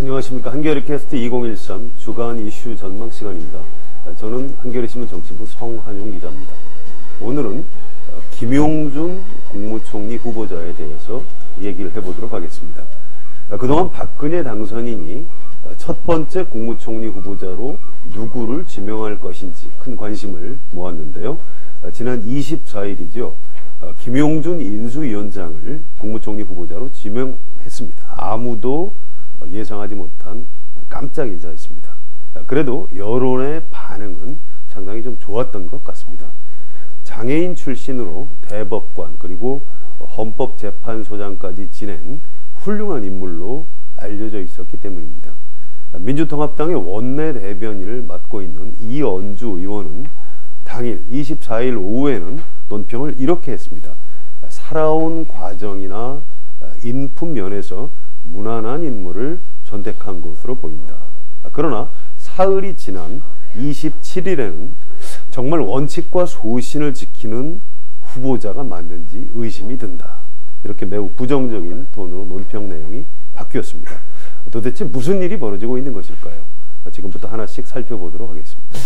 안녕하십니까. 한겨레 캐스트 2013 주간 이슈 전망 시간입니다. 저는 한겨레신문 정치부 성한용 기자입니다. 오늘은 김용준 국무총리 후보자에 대해서 얘기를 해보도록 하겠습니다. 그동안 박근혜 당선인이 첫 번째 국무총리 후보자로 누구를 지명할 것인지 큰 관심을 모았는데요. 지난 24일이죠. 김용준 인수위원장을 국무총리 후보자로 지명했습니다. 아무도 예상하지 못한 깜짝 인사였습니다. 그래도 여론의 반응은 상당히 좀 좋았던 것 같습니다. 장애인 출신으로 대법관 그리고 헌법재판소장까지 지낸 훌륭한 인물로 알려져 있었기 때문입니다. 민주통합당의 원내대변인을 맡고 있는 이언주 의원은 당일 24일 오후에는 논평을 이렇게 했습니다. 살아온 과정이나 인품 면에서 무난한 인물을 선택한 것으로 보인다. 그러나 사흘이 지난 27일에는 정말 원칙과 소신을 지키는 후보자가 맞는지 의심이 든다. 이렇게 매우 부정적인 톤으로 논평 내용이 바뀌었습니다. 도대체 무슨 일이 벌어지고 있는 것일까요? 지금부터 하나씩 살펴보도록 하겠습니다.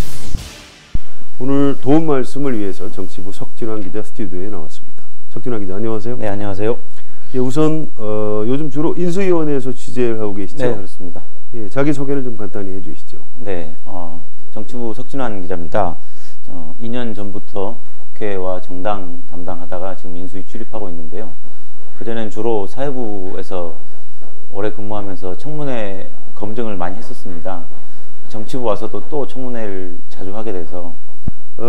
오늘 도움 말씀을 위해서 정치부 석진환 기자 스튜디오에 나왔습니다. 석진환 기자, 안녕하세요. 네, 안녕하세요. 예, 우선 요즘 주로 인수위원회에서 취재를 하고 계시죠? 네, 그렇습니다. 예, 자기소개를 좀 간단히 해주시죠. 네, 정치부 석진환 기자입니다. 2년 전부터 국회와 정당 담당하다가 지금 인수위 출입하고 있는데요. 그전엔 주로 사회부에서 오래 근무하면서 청문회 검증을 많이 했었습니다. 정치부 와서도 또 청문회를 자주 하게 돼서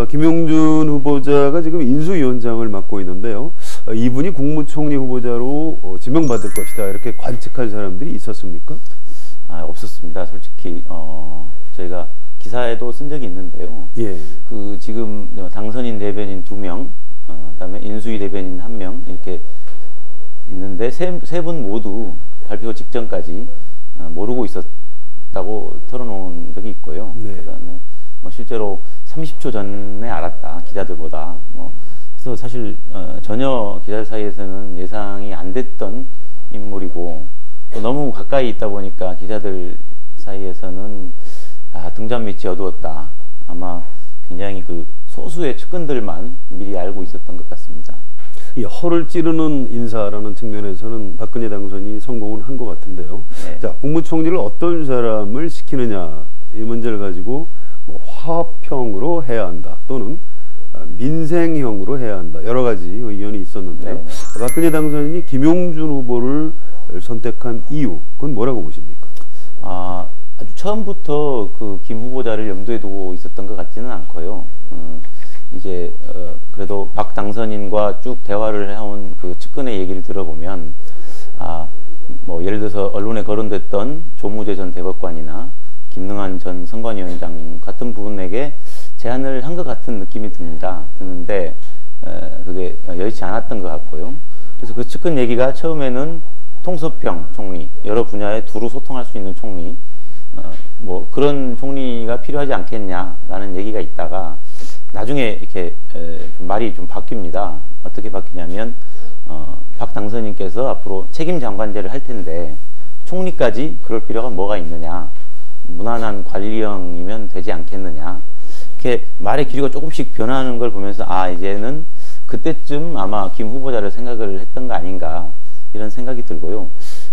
김용준 후보자가 지금 인수위원장을 맡고 있는데요. 이분이 국무총리 후보자로 지명받을 것이다 이렇게 관측한 사람들이 있었습니까? 없었습니다. 솔직히 저희가 기사에도 쓴 적이 있는데요. 예. 그 지금 당선인 대변인 2명, 그다음에 인수위 대변인 1명 이렇게 있는데 세 분 모두 발표 직전까지 모르고 있었다고 털어놓은 적이 있고요. 네. 그다음에 실제로 30초 전에 알았다, 기자들보다. 그래서 사실 전혀 기자들 사이에서는 예상이 안 됐던 인물이고 또 너무 가까이 있다 보니까 기자들 사이에서는 등잔 밑이 어두웠다. 아마 굉장히 그 소수의 측근들만 미리 알고 있었던 것 같습니다. 이 허를 찌르는 인사라는 측면에서는 박근혜 당선인이 성공은 한 것 같은데요. 네. 자, 국무총리를 어떤 사람을 시키느냐 이 문제를 가지고 화합형으로 해야 한다 또는 민생형으로 해야 한다 여러 가지 의견이 있었는데요. 네. 박근혜 당선인이 김용준 후보를 선택한 이유 그건 뭐라고 보십니까? 아주 처음부터 그 김 후보자를 염두에 두고 있었던 것 같지는 않고요. 이제 그래도 박 당선인과 쭉 대화를 해온 그 측근의 얘기를 들어보면 예를 들어서 언론에 거론됐던 조무재 전 대법관이나 김능한 전 선관위원장 같은 분에게 제안을 한 것 같은 느낌이 드는데 그게 여의치 않았던 것 같고요. 그래서 그 측근 얘기가 처음에는 통섭형 총리, 여러 분야에 두루 소통할 수 있는 총리, 그런 총리가 필요하지 않겠냐라는 얘기가 있다가 나중에 이렇게 말이 좀 바뀝니다. 어떻게 바뀌냐면 박 당선인께서 앞으로 책임 장관제를 할 텐데 총리까지 그럴 필요가 뭐가 있느냐, 무난한 관리형이면 되지 않겠느냐, 이렇게 말의 기류가 조금씩 변하는 걸 보면서 이제는 그때쯤 아마 김 후보자를 생각을 했던 거 아닌가 이런 생각이 들고요.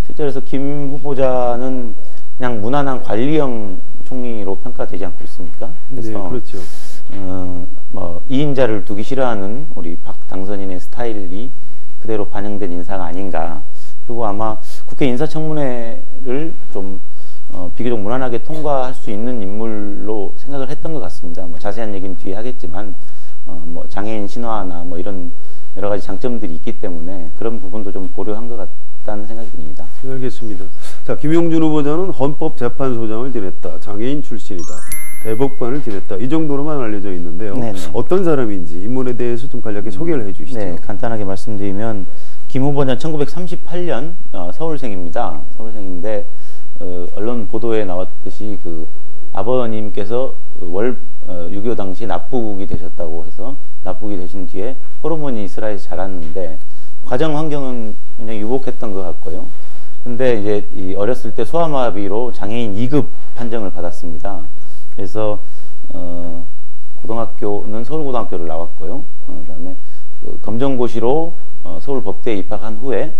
실제로 김 후보자는 그냥 무난한 관리형 총리로 평가되지 않고 있습니까? 그래서 네, 그렇죠. 2인자를 두기 싫어하는 우리 박 당선인의 스타일이 그대로 반영된 인사가 아닌가. 그리고 아마 국회 인사청문회를 좀 비교적 무난하게 통과할 수 있는 인물로 생각을 했던 것 같습니다. 자세한 얘기는 뒤에 하겠지만 장애인 신화나 이런 여러 가지 장점들이 있기 때문에 그런 부분도 좀 고려한 것 같다는 생각이 듭니다. 알겠습니다. 자, 김용준 후보자는 헌법재판소장을 지냈다, 장애인 출신이다, 대법관을 지냈다 이 정도로만 알려져 있는데요. 네네. 어떤 사람인지 인물에 대해서 좀 간략히 소개를 해주시죠. 네, 간단하게 말씀드리면 김 후보자는 1938년 서울생입니다. 서울생인데 언론 보도에 나왔듯이 그 아버님께서 6.25 당시 납북이 되셨다고 해서 납북이 되신 뒤에 호르몬이 이스라엘에서 자랐는데 가정 환경은 굉장히 유복했던 것 같고요. 근데 이제 이 어렸을 때 소아마비로 장애인 2급 판정을 받았습니다. 그래서 고등학교는 서울고등학교를 나왔고요. 그다음에 그 검정고시로 서울법대에 입학한 후에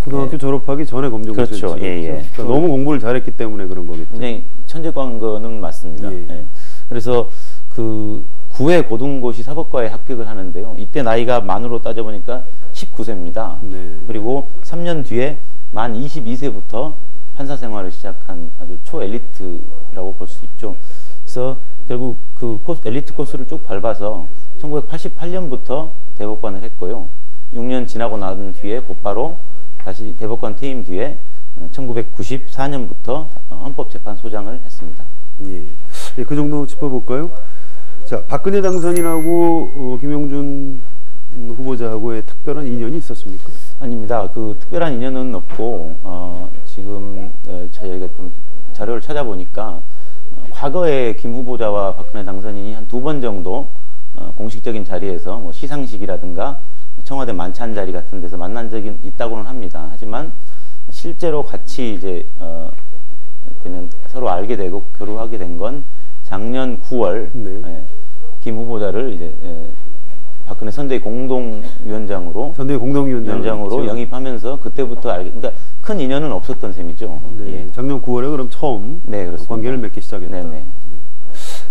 고등학교 졸업하기 전에 검정고시를 그렇죠. 예, 예. 그러니까 너무 공부를 잘했기 때문에 그런 거겠죠. 굉장히 천재광거는 맞습니다. 예. 예. 그래서 그 9회 고등고시 사법과에 합격을 하는데요. 이때 나이가 만으로 따져보니까 19세입니다. 네. 그리고 3년 뒤에 만 22세부터 판사 생활을 시작한 아주 초엘리트라고 볼 수 있죠. 그래서 결국 그 엘리트 코스를 쭉 밟아서 1988년부터 대법관을 했고요. 6년 지나고 난 뒤에 곧바로 다시 대법관 퇴임 뒤에 1994년부터 헌법재판소장을 했습니다. 예. 예, 그 정도 짚어볼까요? 자, 박근혜 당선인하고 김영준 후보자하고의 특별한 인연이 있었습니까? 아닙니다. 그 특별한 인연은 없고 지금 저희가 좀 자료를 찾아보니까 과거에 김 후보자와 박근혜 당선인이 한 2번 정도 공식적인 자리에서 뭐 시상식이라든가 청와대 만찬 자리 같은 데서 만난 적이 있다고는 합니다. 하지만 실제로 같이 이제 되면 서로 알게 되고 교류하게 된 건 작년 9월 네. 김 후보자를 이제 박근혜 선대위 공동위원장으로 그렇죠. 영입하면서 그때부터 그러니까 큰 인연은 없었던 셈이죠. 네, 예. 작년 9월에 그럼 처음 네, 그렇습니다. 관계를 맺기 시작했다. 네네.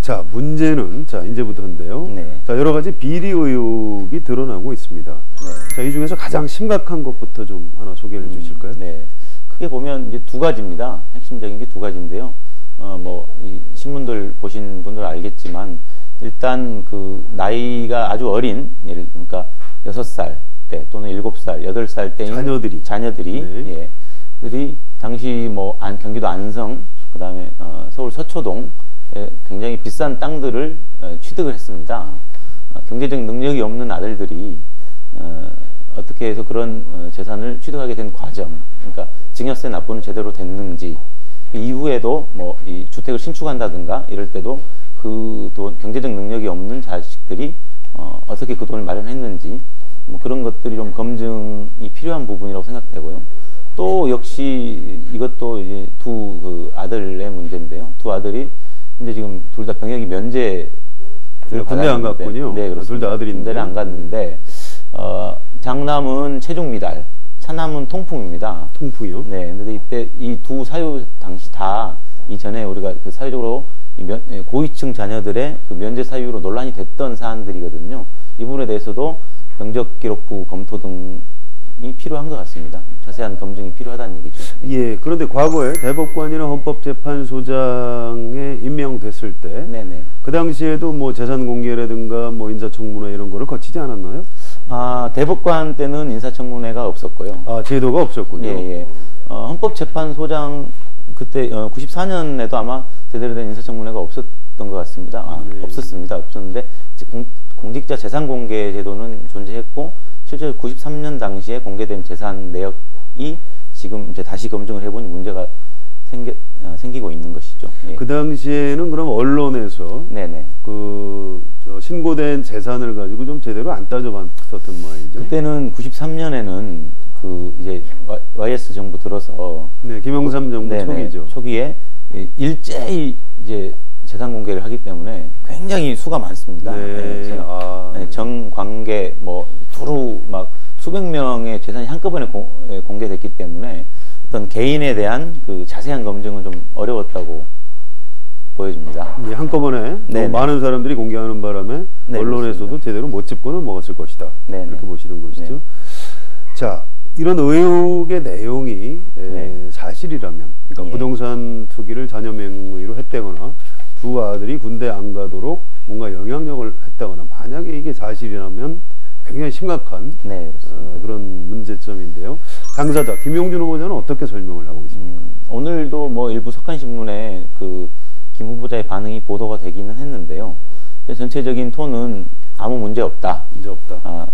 자, 문제는 자 이제부터인데요. 네. 자, 여러 가지 비리 의혹이 드러나고 있습니다. 네. 자, 이 중에서 가장 심각한 것부터 좀 하나 소개를 해주실까요? 네. 크게 보면 이제 2가지입니다. 핵심적인 게 2가지인데요. 이 신문들 보신 분들 알겠지만 일단 그 나이가 아주 어린 그러니까 6살 때 또는 7살, 8살 때인 자녀들이 네. 예. 들이 당시 경기도 안성 그다음에 서울 서초동 굉장히 비싼 땅들을 취득을 했습니다. 경제적 능력이 없는 아들들이 어떻게 해서 그런 재산을 취득하게 된 과정, 그러니까 증여세 납부는 제대로 됐는지, 그 이후에도 이 주택을 신축한다든가 이럴 때도 그 돈, 경제적 능력이 없는 자식들이 어떻게 그 돈을 마련했는지 그런 것들이 좀 검증이 필요한 부분이라고 생각되고요. 또 역시 이것도 이제 두 아들의 문제인데요. 두 아들이 이제 지금 둘 다 병역이 면제를 군대 안 갔군요. 네, 그렇습니다. 둘 다 아들인데. 군대를 안 갔는데 장남은 체중 미달, 차남은 통풍입니다. 통풍이요? 네, 근데 이때 이 두 사유 당시 다 이전에 우리가 그 사회적으로 고위층 자녀들의 그 면제 사유로 논란이 됐던 사안들이거든요. 이 부분에 대해서도 병적기록부 검토 등이 필요한 것 같습니다. 자세한 검증이 필요하다는 얘기죠. 예, 그런데 과거에 대법관이나 헌법재판소장에 임명됐을 때, 네네. 그 당시에도 뭐 재산 공개라든가 뭐 인사청문회 이런 거를 거치지 않았나요? 대법관 때는 인사청문회가 없었고요. 제도가 없었군요. 예. 헌법재판소장 그때 94년에도 아마 제대로 된 인사청문회가 없었던 것 같습니다. 네. 없었는데 공직자 재산 공개 제도는 존재했고 실제 93년 당시에 공개된 재산 내역이 지금 이제 다시 검증을 해보니 문제가 생기고 있는 것이죠. 예. 그 당시에는 그럼 언론에서 네네. 신고된 재산을 가지고 좀 제대로 안 따져봤었던 모양이죠. 그때는 93년에는 이제 YS 정부 들어서 네, 김영삼 정부 초기죠. 초기에 일제히 이제 재산 공개를 하기 때문에 굉장히 수가 많습니다. 네. 정관계 두루 막 수백 명의 재산이 한꺼번에 공개됐기 때문에 어떤 개인에 대한 그 자세한 검증은 좀 어려웠다고 보여집니다. 예, 한꺼번에 많은 사람들이 공개하는 바람에 네, 언론에서도 그렇습니다. 제대로 못 짚고 넘어갔을 것이다. 네네. 이렇게 보시는 것이죠. 네. 자, 이런 의혹의 내용이 사실이라면, 그러니까 예. 부동산 투기를 자녀 명의로 했다거나 두 아들이 군대 안 가도록 뭔가 영향력을 했다거나, 만약에 이게 사실이라면 굉장히 심각한 네, 그렇습니다. 그런 문제점인데요. 당사자 김용준 후보자는 어떻게 설명을 하고 있습니까? 오늘도 일부 석간신문에 김 후보자의 반응이 보도가 되기는 했는데요. 전체적인 톤은 아무 문제 없다. 문제 없다.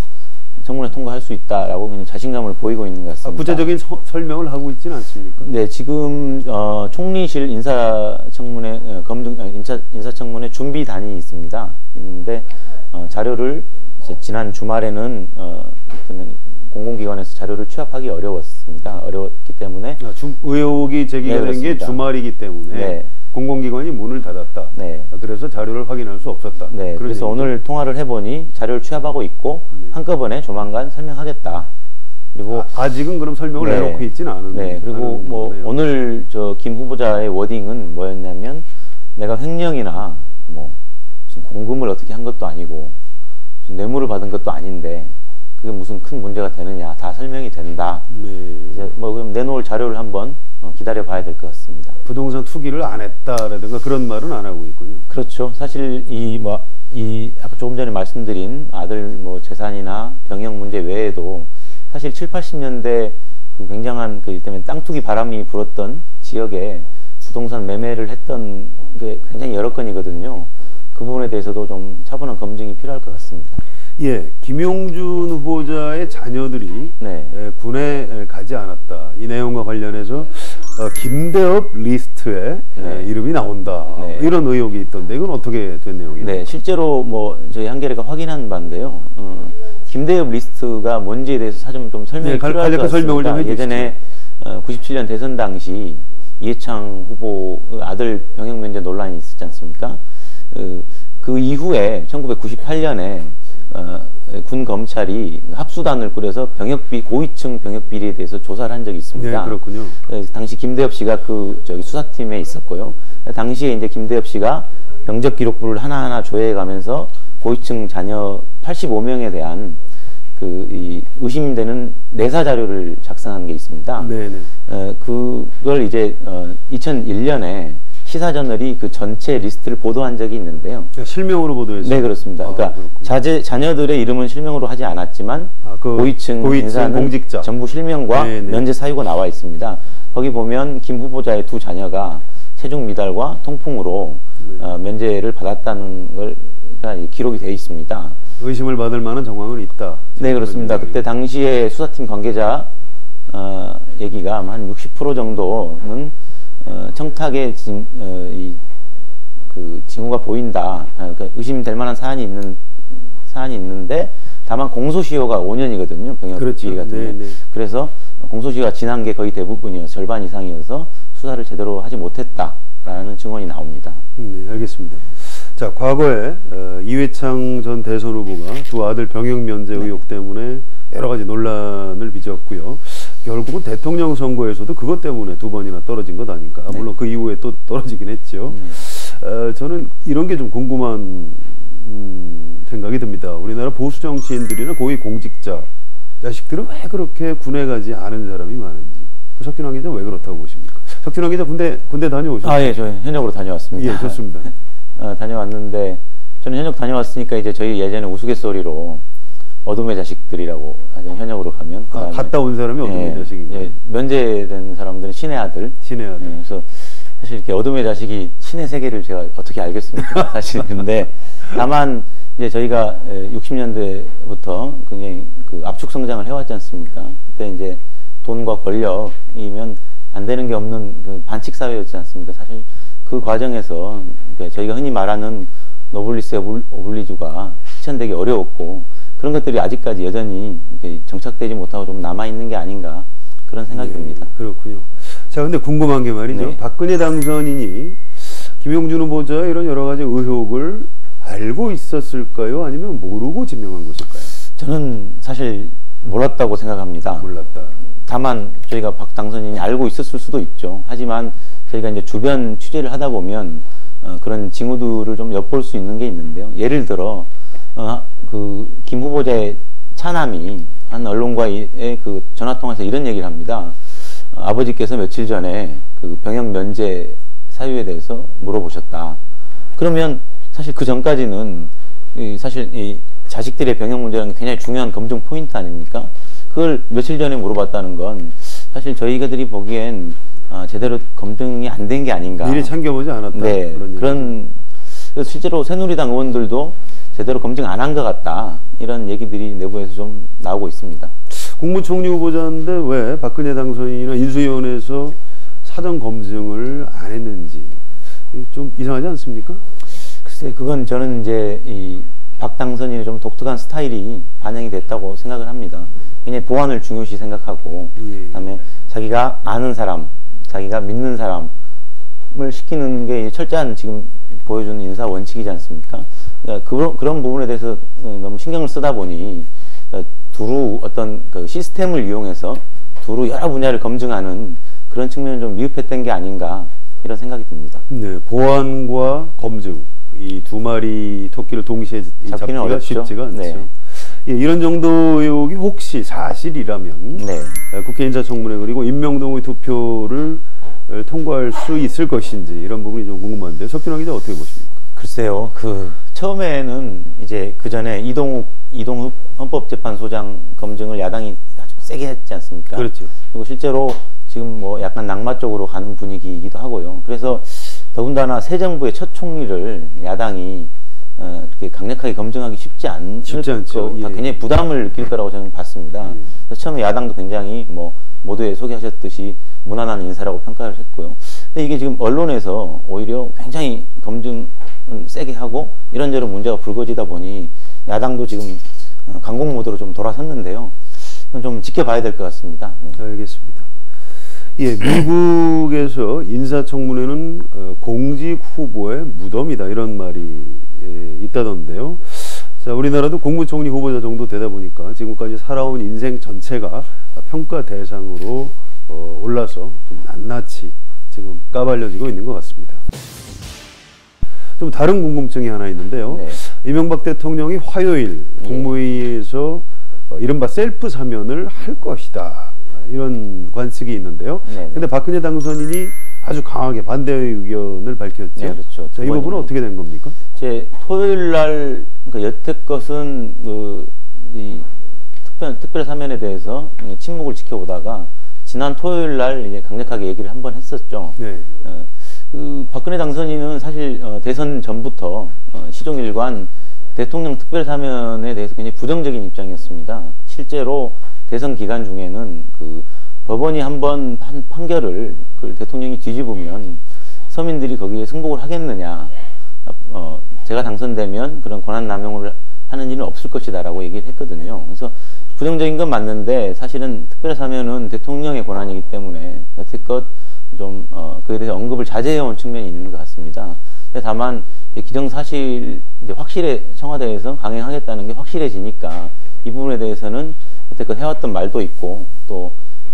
청문회 통과할 수 있다라고 그냥 자신감을 보이고 있는 것 같습니다. 구체적인 설명을 하고 있지는 않습니까? 네, 지금 총리실 인사청문회 인사청문회 준비단이 있습니다. 있는데 자료를 지난 주말에는 공공기관에서 자료를 취합하기 어려웠습니다. 어려웠기 때문에 의혹이 제기가 된 게 그렇습니다. 주말이기 때문에 네. 공공기관이 문을 닫았다. 네. 그래서 자료를 확인할 수 없었다. 네, 그런 그래서 얘기죠. 오늘 통화를 해보니 자료를 취합하고 있고 한꺼번에 조만간 설명하겠다. 그리고 아직은 그럼 설명을 네. 내놓고 있지는 않은. 네, 그리고 않은 뭐 거네요. 오늘 저 김 후보자의 워딩은 뭐였냐면 내가 횡령이나 뭐 무슨 공금을 어떻게 한 것도 아니고 무슨 뇌물을 받은 것도 아닌데 그게 무슨 큰 문제가 되느냐, 다 설명이 된다. 네. 이제 뭐 그럼 내놓을 자료를 한번 기다려 봐야 될 것 같습니다. 부동산 투기를 안 했다라든가 그런 말은 안 하고 있군요. 그렇죠. 사실 이 아까 조금 전에 말씀드린 아들 뭐 재산이나 병역 문제 외에도 사실 7, 80년대 그 굉장한 그 때문에 땅 투기 바람이 불었던 지역에 부동산 매매를 했던 게 굉장히 여러 건이거든요. 그 부분에 대해서도 좀 차분한 검증이 필요할 것 같습니다. 예, 김용준 후보자의 자녀들이 네. 군에 가지 않았다. 이 내용과 관련해서 김대업 리스트에 네. 이름이 나온다. 네. 이런 의혹이 있던데 이건 어떻게 된 내용이에요? 네, 실제로 뭐 저희 한겨레가 확인한 바인데요. 김대엽 리스트가 뭔지에 대해서 좀 설명이 네, 필요할 것 간략한 같습니다. 설명을 좀 해주시죠. 예전에 97년 대선 당시 이해창 후보 아들 병역 면제 논란이 있었지 않습니까? 그 이후에 1998년에 군 검찰이 합수단을 꾸려서 고위층 병역 비리에 대해서 조사를 한 적이 있습니다. 네, 그렇군요. 당시 김대엽 씨가 수사팀에 있었고요. 당시에 이제 김대엽 씨가 병적 기록부를 하나하나 조회해가면서 고위층 자녀 85명에 대한 이 의심되는 내사 자료를 작성한 게 있습니다. 네네. 그걸 이제 2001년에 시사저널이 그 전체 리스트를 보도한 적이 있는데요. 실명으로 보도했어요. 네, 그렇습니다. 그러니까 자녀들의 이름은 실명으로 하지 않았지만 고위층 인사는 공직자 전부 실명과 네네. 면제 사유가 나와 있습니다. 거기 보면 김 후보자의 두 자녀가 체중 미달과 통풍으로 면제를 받았다는 걸 기록이 되어 있습니다. 의심을 받을 만한 정황은 있다. 네, 그렇습니다. 그때 당시에 수사팀 관계자 얘기가 한 60% 정도는 청탁의 징후가 보인다. 그러니까 의심될 만한 사안이 있는데 다만 공소시효가 5년이거든요. 병역 그렇죠. 비리 같은 경우. 그래서 공소시효가 지난 게 거의 대부분이어서 절반 이상이어서 수사를 제대로 하지 못했다라는 증언이 나옵니다. 네, 알겠습니다. 자, 과거에 이회창 전 대선 후보가 두 아들 병역 면제 의혹 때문에 여러 가지 논란을 빚었고요. 결국은 대통령 선거에서도 그것 때문에 두 번이나 떨어진 것 아닌가. 물론 그 이후에 또 떨어지긴 했죠. 저는 이런 게 좀 궁금한 생각이 듭니다. 우리나라 보수 정치인들이나 고위 공직자 자식들은 왜 그렇게 군에 가지 않은 사람이 많은지. 석진환 기자 왜 그렇다고 보십니까? 석진환 기자 군대 다녀오셨죠? 예, 저 현역으로 다녀왔습니다. 예, 좋습니다. 다녀왔는데 저는 현역 다녀왔으니까 이제 저희 예전에 우스갯소리로 어둠의 자식들이라고 하죠. 현역으로 가면. 갔다 온 사람이 어둠의 자식인가요? 면제된 사람들은 신의 아들. 신의 아들. 그래서 사실 이렇게 어둠의 자식이 신의 세계를 제가 어떻게 알겠습니까? 사실 근데 다만 이제 저희가 60년대부터 굉장히 그 압축 성장을 해왔지 않습니까? 그때 이제 돈과 권력이면 안 되는 게 없는 그 반칙 사회였지 않습니까? 사실 그 과정에서 그러니까 저희가 흔히 말하는 노블리스 오블리주가 실천되기 어려웠고 그런 것들이 아직까지 여전히 정착되지 못하고 좀 남아있는 게 아닌가 그런 생각이 듭니다. 그렇군요. 자, 근데 궁금한 게 말이죠. 네. 박근혜 당선인이 김용준 후보자의 이런 여러 가지 의혹을 알고 있었을까요? 아니면 모르고 지명한 것일까요? 저는 사실 몰랐다고 생각합니다. 몰랐다. 다만 저희가 박 당선인이 알고 있었을 수도 있죠. 하지만 저희가 이제 주변 취재를 하다 보면 그런 징후들을 좀 엿볼 수 있는 게 있는데요. 예를 들어 그 김 후보자의 차남이 한 언론과의 그 전화 통화에서 이런 얘기를 합니다. 아버지께서 며칠 전에 그 병역 면제 사유에 대해서 물어보셨다. 그러면 사실 그 전까지는 사실 이 자식들의 병역 문제라는 게 굉장히 중요한 검증 포인트 아닙니까? 그걸 며칠 전에 물어봤다는 건 사실 저희가들이 보기엔 제대로 검증이 안 된 게 아닌가. 미리 챙겨보지 않았다. 네, 그런 실제로 새누리당 의원들도 제대로 검증 안 한 것 같다. 이런 얘기들이 내부에서 좀 나오고 있습니다. 국무총리 후보자인데 왜 박근혜 당선인이나 인수위원회에서 사전 검증을 안 했는지 좀 이상하지 않습니까? 글쎄, 그건 저는 이제 이 박 당선인의 좀 독특한 스타일이 반영이 됐다고 생각을 합니다. 굉장히 보안을 중요시 생각하고 예. 그다음에 자기가 아는 사람, 자기가 믿는 사람을 시키는 게 철저한 지금 보여주는 인사 원칙이지 않습니까? 그러니까 그런 부분에 대해서 너무 신경을 쓰다 보니 두루 어떤 그 시스템을 이용해서 두루 여러 분야를 검증하는 그런 측면을 좀 미흡했던 게 아닌가 이런 생각이 듭니다. 네, 보안과 검증 이 두 마리 토끼를 동시에 잡기가 어렵죠. 쉽지가 않죠. 네. 예, 이런 정도 의혹이 혹시 사실이라면 네. 국회 인사청문회 그리고 임명동의 투표를 통과할 수 있을 것인지 이런 부분이 좀 궁금한데 석준환 기자 어떻게 보십니까? 글쎄요, 처음에는 이제 그 전에 이동욱 헌법재판소장 검증을 야당이 아주 세게 했지 않습니까? 그렇죠. 그리고 실제로 지금 뭐 약간 낙마 쪽으로 가는 분위기이기도 하고요. 그래서 더군다나 새 정부의 첫 총리를 야당이 그렇게 강력하게 검증하기 쉽지 않죠. 예. 굉장히 부담을 느낄 거라고 저는 봤습니다. 그래서 처음에 야당도 굉장히 뭐 모두에 소개하셨듯이 무난한 인사라고 평가를 했고요. 근데 이게 지금 언론에서 오히려 굉장히 검증을 세게 하고 이런저런 문제가 불거지다 보니 야당도 지금 강공 모드로 좀 돌아섰는데요. 이건 좀 지켜봐야 될 것 같습니다. 네. 알겠습니다. 예, 미국에서 인사청문회는 공직 후보의 무덤이다 이런 말이 있다던데요. 자, 우리나라도 국무총리 후보자 정도 되다 보니까 지금까지 살아온 인생 전체가 평가 대상으로 올라서 좀 낱낱이 지금 까발려지고 있는 것 같습니다. 좀 다른 궁금증이 하나 있는데요. 네. 이명박 대통령이 화요일 국무회의에서 이른바 셀프 사면을 할 것이다. 이런 관측이 있는데요. 그런데 박근혜 당선인이 아주 강하게 반대의 의견을 밝혔죠. 네, 그렇죠. 자, 이 부분은 어떻게 된 겁니까? 이제 토요일 날 그러니까 여태껏은 이 특별 사면에 대해서 침묵을 지켜오다가 지난 토요일 날 이제 강력하게 얘기를 한번 했었죠. 네. 박근혜 당선인은 사실 대선 전부터 시종일관 대통령 특별 사면에 대해서 굉장히 부정적인 입장이었습니다. 실제로 대선 기간 중에는 법원이 한번 판결을 대통령이 뒤집으면 서민들이 거기에 승복을 하겠느냐, 제가 당선되면 그런 권한 남용을 하는 일은 없을 것이다라고 얘기를 했거든요. 그래서 부정적인 건 맞는데 사실은 특별 사면은 대통령의 권한이기 때문에 여태껏 좀 그에 대해서 언급을 자제해온 측면이 있는 것 같습니다. 근데 다만 기정사실 이제 청와대에서 강행하겠다는 게 확실해지니까 이 부분에 대해서는 여태껏 해왔던 말도 있고 또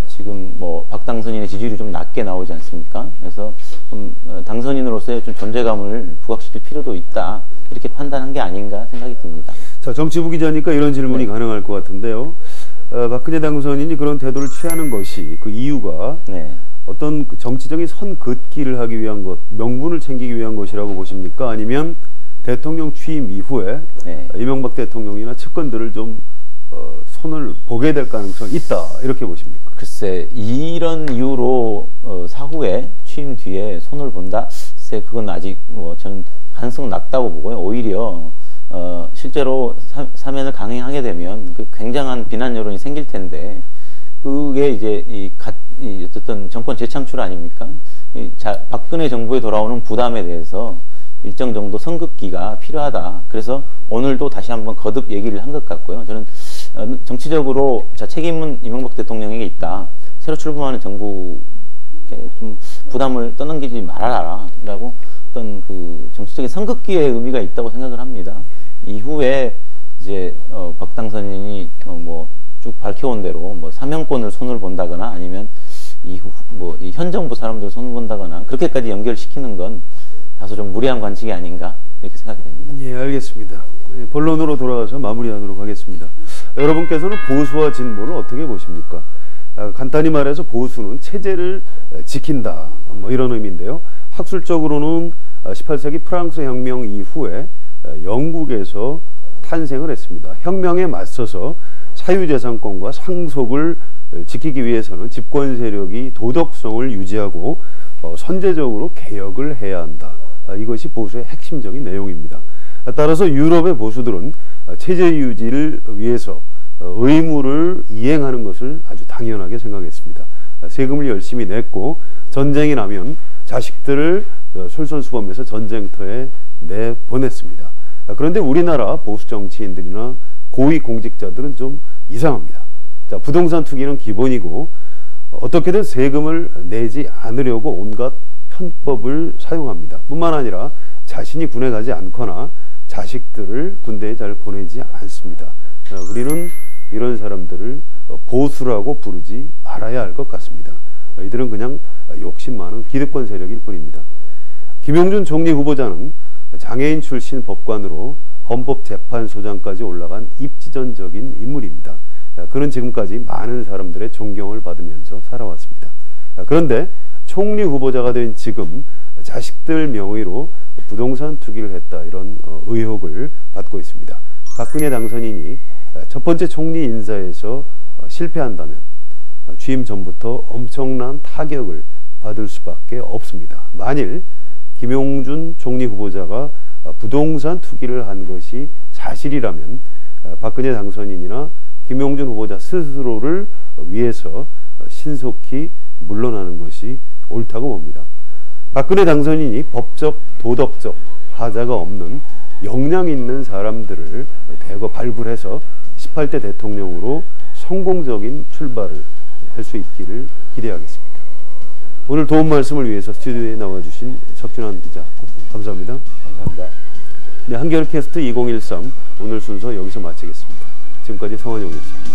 지금 뭐 박 당선인의 지지율이 좀 낮게 나오지 않습니까? 그래서 좀 당선인으로서의 좀 존재감을 부각시킬 필요도 있다 이렇게 판단한 게 아닌가 생각이 듭니다. 자, 정치부 기자니까 이런 질문이 가능할 것 같은데요. 박근혜 당선인이 그런 태도를 취하는 것이 그 이유가 어떤 정치적인 선 긋기를 하기 위한 것, 명분을 챙기기 위한 것이라고 보십니까? 아니면 대통령 취임 이후에 이명박 대통령이나 측근들을 좀 손을 보게 될 가능성이 있다 이렇게 보십니까? 글쎄, 이런 이유로 사후에 취임 뒤에 손을 본다? 글쎄, 그건 아직 저는 가능성은 낮다고 보고요. 오히려 실제로 사면을 강행하게 되면 굉장한 비난 여론이 생길 텐데 그게 이제 어쨌든 정권 재창출 아닙니까? 박근혜 정부에 돌아오는 부담에 대해서 일정 정도 선긋기가 필요하다. 그래서 오늘도 다시 한번 거듭 얘기를 한 것 같고요. 저는 정치적으로 책임은 이명박 대통령에게 있다. 새로 출범하는 정부에 좀 부담을 떠넘기지 말아라. 라고 어떤 정치적인 선긋기의 의미가 있다고 생각을 합니다. 이후에 이제 박 당선인이 쭉 밝혀온 대로 사면권을 손을 본다거나 아니면 이 현 정부 사람들 손을 본다거나 그렇게까지 연결시키는 건 다소 좀 무리한 관측이 아닌가 이렇게 생각이 됩니다. 예, 알겠습니다. 본론으로 돌아가서 마무리하도록 하겠습니다. 여러분께서는 보수와 진보를 어떻게 보십니까? 간단히 말해서 보수는 체제를 지킨다 이런 의미인데요. 학술적으로는 18세기 프랑스 혁명 이후에 영국에서 탄생을 했습니다. 혁명에 맞서서 사유재산권과 상속을 지키기 위해서는 집권 세력이 도덕성을 유지하고 선제적으로 개혁을 해야 한다. 이것이 보수의 핵심적인 내용입니다. 따라서 유럽의 보수들은 체제 유지를 위해서 의무를 이행하는 것을 아주 당연하게 생각했습니다. 세금을 열심히 냈고 전쟁이 나면 자식들을 솔선수범해서 전쟁터에 내보냈습니다. 그런데 우리나라 보수 정치인들이나 고위 공직자들은 좀 이상합니다. 자, 부동산 투기는 기본이고 어떻게든 세금을 내지 않으려고 온갖 편법을 사용합니다. 뿐만 아니라 자신이 군에 가지 않거나 자식들을 군대에 잘 보내지 않습니다. 우리는 이런 사람들을 보수라고 부르지 말아야 할 것 같습니다. 이들은 그냥 욕심 많은 기득권 세력일 뿐입니다. 김용준 총리 후보자는 장애인 출신 법관으로 헌법재판소장까지 올라간 입지전적인 인물입니다. 그는 지금까지 많은 사람들의 존경을 받으면서 살아왔습니다. 그런데 총리 후보자가 된 지금 자식들 명의로 부동산 투기를 했다, 이런 의혹을 받고 있습니다. 박근혜 당선인이 첫 번째 총리 인사에서 실패한다면 취임 전부터 엄청난 타격을 받을 수밖에 없습니다. 만일 김용준 총리 후보자가 부동산 투기를 한 것이 사실이라면 박근혜 당선인이나 김용준 후보자 스스로를 위해서 신속히 물러나는 것이 옳다고 봅니다. 박근혜 당선인이 법적, 도덕적 하자가 없는 역량 있는 사람들을 대거 발굴해서 18대 대통령으로 성공적인 출발을 할 수 있기를 기대하겠습니다. 오늘 도움 말씀을 위해서 스튜디오에 나와주신 석준환 기자, 감사합니다. 감사합니다. 네, 한겨레캐스트 2013 오늘 순서 여기서 마치겠습니다. 지금까지 성환용이었습니다.